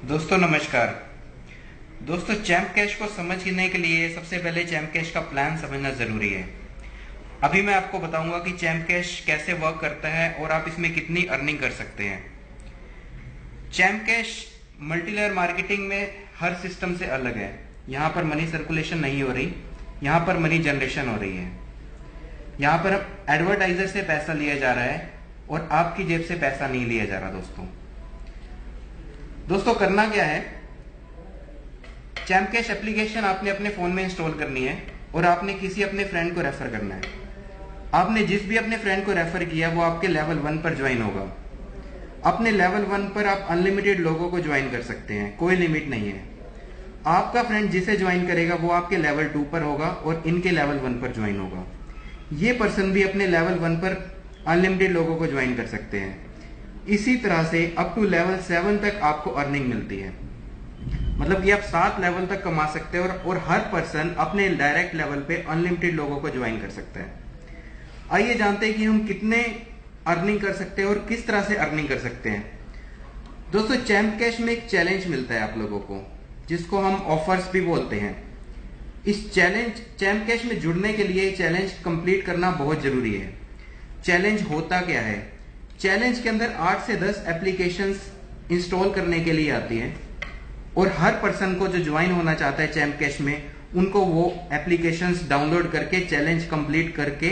दोस्तों नमस्कार। दोस्तों चैम्प कैश को समझने के लिए सबसे पहले चैम्प कैश का प्लान समझना जरूरी है। अभी मैं आपको बताऊंगा कि चैम्प कैश कैसे वर्क करता है और आप इसमें कितनी अर्निंग कर सकते हैं। चैम्प कैश मल्टीलेयर मार्केटिंग में हर सिस्टम से अलग है। यहाँ पर मनी सर्कुलेशन नहीं हो रही, यहाँ पर मनी जनरेशन हो रही है। यहाँ पर एडवर्टाइजर से पैसा लिया जा रहा है और आपकी जेब से पैसा नहीं लिया जा रहा। दोस्तों करना क्या है, चैम्प कैश एप्लीकेशन आपने अपने फोन में इंस्टॉल करनी है और आपने किसी अपने फ्रेंड को रेफर करना है। आपने जिस भी अपने फ्रेंड को रेफर किया वो आपके लेवल 1 पर ज्वाइन होगा। अपने लेवल 1 पर आप अनलिमिटेड लोगों को ज्वाइन कर सकते हैं, कोई लिमिट नहीं है। आपका फ्रेंड जिसे ज्वाइन करेगा वो आपके लेवल 2 पर होगा और इनके लेवल 1 पर ज्वाइन होगा। ये पर्सन भी अपने लेवल 1 पर अनलिमिटेड लोगों को ज्वाइन कर सकते हैं। इसी तरह से अप टू लेवल 7 तक आपको अर्निंग मिलती है, मतलब कि आप 7 लेवल तक कमा सकते हैं और हर पर्सन अपने डायरेक्ट लेवल पे अनलिमिटेड लोगों को ज्वाइन कर सकता है। आइए जानते हैं कि हम कितने अर्निंग कर सकते हैं और किस तरह से अर्निंग कर सकते हैं। दोस्तों चैम्प कैश में एक चैलेंज मिलता है आप लोगों को, जिसको हम ऑफर्स भी बोलते हैं। इस चैम्प कैश में जुड़ने के लिए चैलेंज कंप्लीट करना बहुत जरूरी है। चैलेंज होता क्या है? चैलेंज के अंदर 8 से 10 एप्लीकेशंस इंस्टॉल करने के लिए आती है और हर पर्सन को जो ज्वाइन होना चाहता है चैम्प कैश में, उनको वो एप्लीकेशंस डाउनलोड करके चैलेंज कंप्लीट करके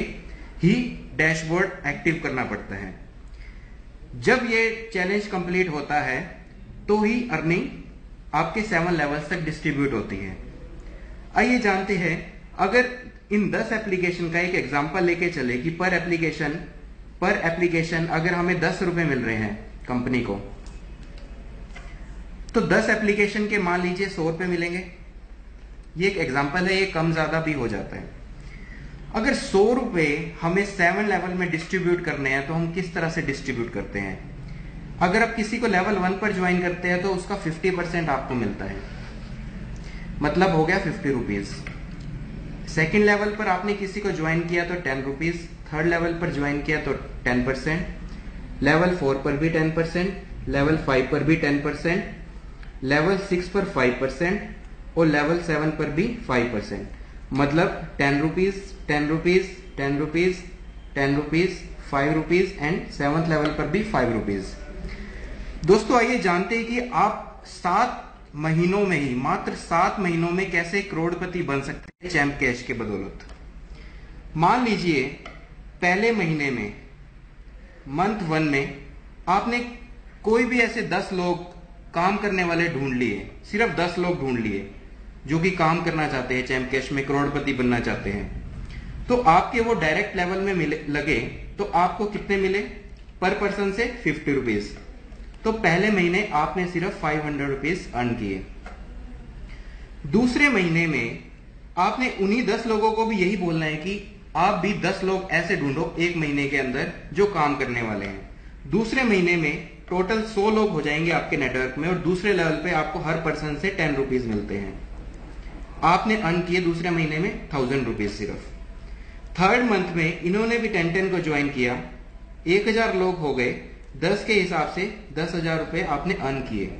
ही डैशबोर्ड एक्टिव करना पड़ता है। जब ये चैलेंज कंप्लीट होता है तो ही अर्निंग आपके 7 लेवल्स तक डिस्ट्रीब्यूट होती है। आइए जानते हैं, अगर इन 10 एप्लीकेशन का एक एग्जांपल लेके चले कि पर एप्लीकेशन अगर हमें 10 रुपए मिल रहे हैं कंपनी को, तो 10 एप्लीकेशन के मान लीजिए 100 रुपए मिलेंगे। ये एक एग्जांपल है, ये कम ज्यादा भी हो जाता है। अगर 100 रुपए हमें 7 लेवल में डिस्ट्रीब्यूट करने हैं तो हम किस तरह से डिस्ट्रीब्यूट करते हैं? अगर आप किसी को लेवल 1 पर ज्वाइन करते हैं तो उसका 50% आपको मिलता है, मतलब हो गया 50 रुपीज। सेकेंड लेवल पर आपने किसी को ज्वाइन किया तो 10 रुपीज, थर्ड लेवल पर ज्वाइन किया तो 10%, लेवल 4 पर भी 10%, लेवल 5 पर भी 10%, लेवल 6 पर 5% और लेवल 7 पर भी 5%, मतलब 10 rupees, 10 rupees, 10 rupees, 10 rupees, 5 rupees and 7th level पर भी 5 रुपीज। दोस्तों आइए जानते हैं कि आप 7 महीनों में ही, मात्र 7 महीनों में कैसे करोड़पति बन सकते हैं चैम्प कैश के बदौलत। मान लीजिए पहले महीने में, मंथ 1 में आपने कोई भी ऐसे 10 लोग काम करने वाले ढूंढ लिए, सिर्फ 10 लोग ढूंढ लिए जो कि काम करना चाहते हैं, चैम्प कैश में करोड़पति बनना चाहते हैं। तो आपके वो डायरेक्ट लेवल में लगे तो आपको कितने मिले? पर पर्सन से 50 रुपीज। तो पहले महीने आपने सिर्फ 500 रुपीज अर्न किए। दूसरे महीने में आपने उन्हीं 10 लोगों को भी यही बोलना है कि आप भी 10 लोग ऐसे ढूंढो एक महीने के अंदर जो काम करने वाले हैं। दूसरे महीने में टोटल 100 लोग हो जाएंगे आपके नेटवर्क में और दूसरे लेवल पे आपको हर पर्सन से 10 रुपीज मिलते हैं। आपने अर्न किए दूसरे महीने में 1000 रुपीज सिर्फ। थर्ड मंथ में इन्होंने भी 10 को ज्वाइन किया, 1000 लोग हो गए, 10 के हिसाब से 10,000 रुपए आपने अर्न किए।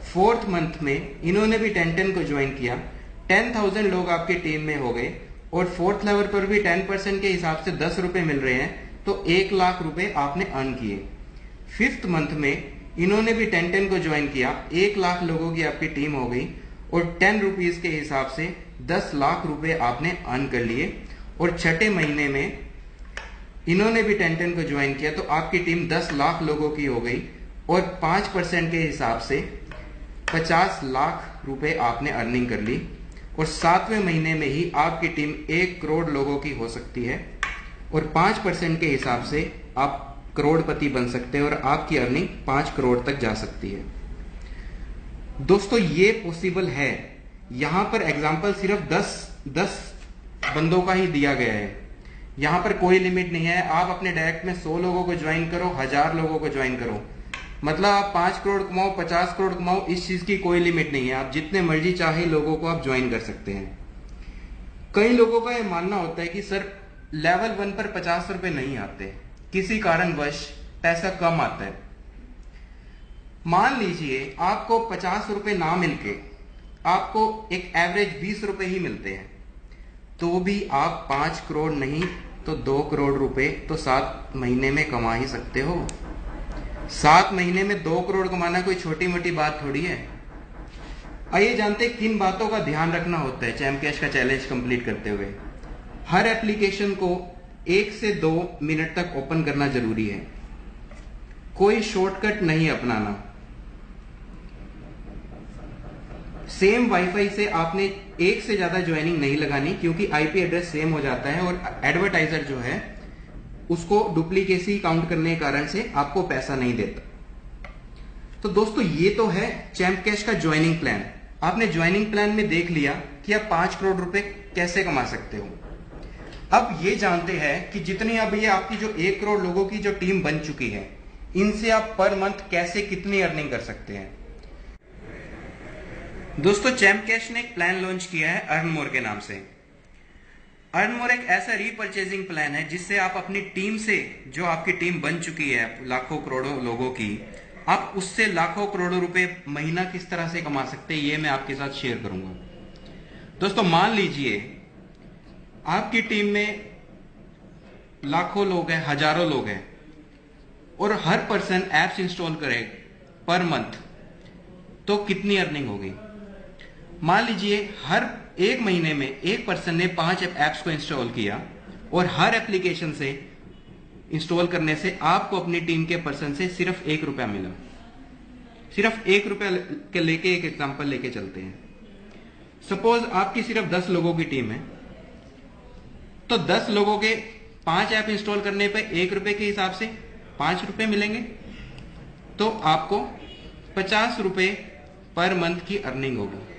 फोर्थ मंथ में इन्होंने भी 10 को ज्वाइन किया, 10,000 लोग आपकी टीम में हो गए और 4th लेवल पर भी 10% के हिसाब से 10 रुपए मिल रहे हैं, तो 1 लाख रुपए आपने अर्न किए। 5th मंथ में इन्होंने भी 10 को ज्वाइन किया, 1 लाख लोगों की आपकी टीम हो गई और 10 रुपीज के हिसाब से 10 लाख रुपए आपने अर्न कर लिए। और छठे महीने में इन्होंने भी 10 को ज्वाइन किया तो आपकी टीम 10 लाख लोगों की हो गई और 5% के हिसाब से 50 लाख रुपए आपने अर्निंग कर ली। और 7वें महीने में ही आपकी टीम 1 करोड़ लोगों की हो सकती है और 5% के हिसाब से आप करोड़पति बन सकते हैं और आपकी अर्निंग 5 करोड़ तक जा सकती है। दोस्तों ये पॉसिबल है। यहां पर एग्जाम्पल सिर्फ 10 बंदों का ही दिया गया है, यहां पर कोई लिमिट नहीं है। आप अपने डायरेक्ट में 100 लोगों को ज्वाइन करो, 1000 लोगों को ज्वाइन करो, मतलब आप 5 करोड़ कमाओ, 50 करोड़ कमाओ, इस चीज की कोई लिमिट नहीं है। आप जितने मर्जी चाहे लोगों को आप ज्वाइन कर सकते हैं। कई लोगों का यह मानना होता है कि सर लेवल 1 पर 50 रुपए नहीं आते, किसी कारणवश पैसा कम आता है। मान लीजिए आपको 50 रुपए ना मिलके आपको एक एवरेज 20 रुपए ही मिलते हैं, तो भी आप 5 करोड़ नहीं तो 2 करोड़ रुपए तो 7 महीने में कमा ही सकते हो। 7 महीने में 2 करोड़ कमाना कोई छोटी मोटी बात थोड़ी है। आइए जानते हैं किन बातों का ध्यान रखना होता है चैम्प कैश का चैलेंज कंप्लीट करते हुए। हर एप्लीकेशन को 1 से 2 मिनट तक ओपन करना जरूरी है। कोई शॉर्टकट नहीं अपनाना। सेम वाईफाई से आपने एक से ज्यादा ज्वाइनिंग नहीं लगानी, क्योंकि आईपी एड्रेस सेम हो जाता है और एडवर्टाइजर जो है उसको डुप्लीकेसी काउंट करने के कारण से आपको पैसा नहीं देता। तो दोस्तों ये तो है चैम्प कैश का ज्वाइनिंग प्लान। आपने ज्वाइनिंग प्लान में देख लिया कि आप 5 करोड़ रुपए कैसे कमा सकते हो। अब ये जानते हैं कि जितनी अब ये आपकी जो 1 करोड़ लोगों की जो टीम बन चुकी है, इनसे आप पर मंथ कैसे कितनी अर्निंग कर सकते हैं। दोस्तों चैम्प कैश ने एक प्लान लॉन्च किया है अर्न मोर के नाम से। अर्न मोर एक ऐसा रीपर्चेजिंग प्लान है जिससे आप अपनी टीम से, जो आपकी टीम बन चुकी है लाखों करोड़ों लोगों की, आप उससे लाखों करोड़ों रुपए महीना किस तरह से कमा सकते हैं ये मैं आपके साथ शेयर करूंगा। दोस्तों मान लीजिए आपकी टीम में लाखों लोग हैं, हजारों लोग हैं, और हर पर्सन एप्स इंस्टॉल करे पर मंथ, तो कितनी अर्निंग होगी। मान लीजिए हर 1 महीने में एक पर्सन ने 5 एप्स को इंस्टॉल किया और हर एप्लीकेशन से इंस्टॉल करने से आपको अपनी टीम के पर्सन से सिर्फ 1 रुपया मिला। सिर्फ 1 रुपया के लेके एक एग्जांपल लेके चलते हैं। सपोज आपकी सिर्फ 10 लोगों की टीम है, तो 10 लोगों के 5 ऐप इंस्टॉल करने पे 1 रुपए के हिसाब से 5 रुपए मिलेंगे, तो आपको 50 रुपए पर मंथ की अर्निंग होगी।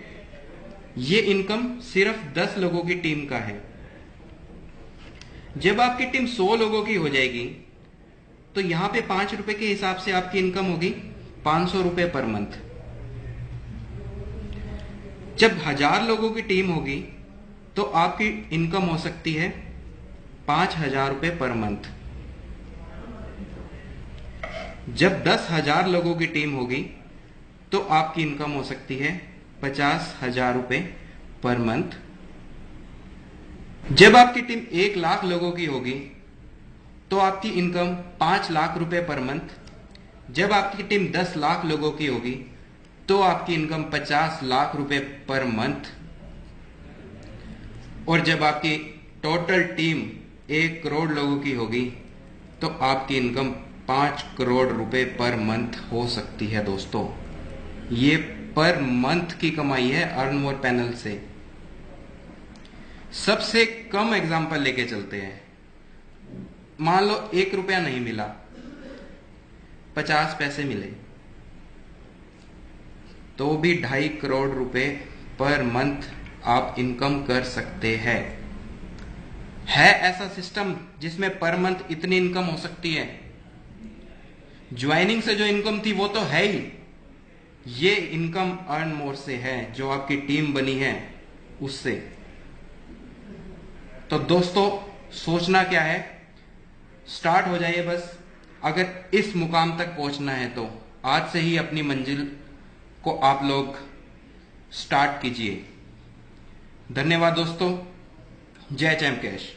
ये इनकम सिर्फ 10 लोगों की टीम का है। जब आपकी टीम 100 लोगों की हो जाएगी तो यहां पे 5 रुपए के हिसाब से आपकी इनकम होगी 500 रुपए पर मंथ। जब 1000 लोगों की टीम होगी तो आपकी इनकम हो सकती है 5000 रुपए पर मंथ। जब 10,000 लोगों की टीम होगी तो आपकी इनकम हो सकती है 50,000 रुपए पर मंथ। जब आपकी टीम 1 लाख लोगों की होगी तो आपकी इनकम 5 लाख रुपए पर मंथ। जब आपकी टीम 10 लाख लोगों की होगी तो आपकी इनकम 50 लाख रुपए पर मंथ। और जब आपकी टोटल टीम 1 करोड़ लोगों की होगी तो आपकी इनकम 5 करोड़ रुपए पर मंथ हो सकती है। दोस्तों ये पर मंथ की कमाई है अर्न मोर पैनल से। सबसे कम एग्जांपल लेके चलते हैं। मान लो 1 रुपया नहीं मिला, 50 पैसे मिले, तो भी 2.5 करोड़ रुपए पर मंथ आप इनकम कर सकते हैं। है ऐसा सिस्टम जिसमें पर मंथ इतनी इनकम हो सकती है। ज्वाइनिंग से जो इनकम थी वो तो है ही, ये इनकम अर्न मोर से है, जो आपकी टीम बनी है उससे। तो दोस्तों सोचना क्या है, स्टार्ट हो जाइए बस। अगर इस मुकाम तक पहुंचना है तो आज से ही अपनी मंजिल को आप लोग स्टार्ट कीजिए। धन्यवाद दोस्तों। जय चैम्प कैश।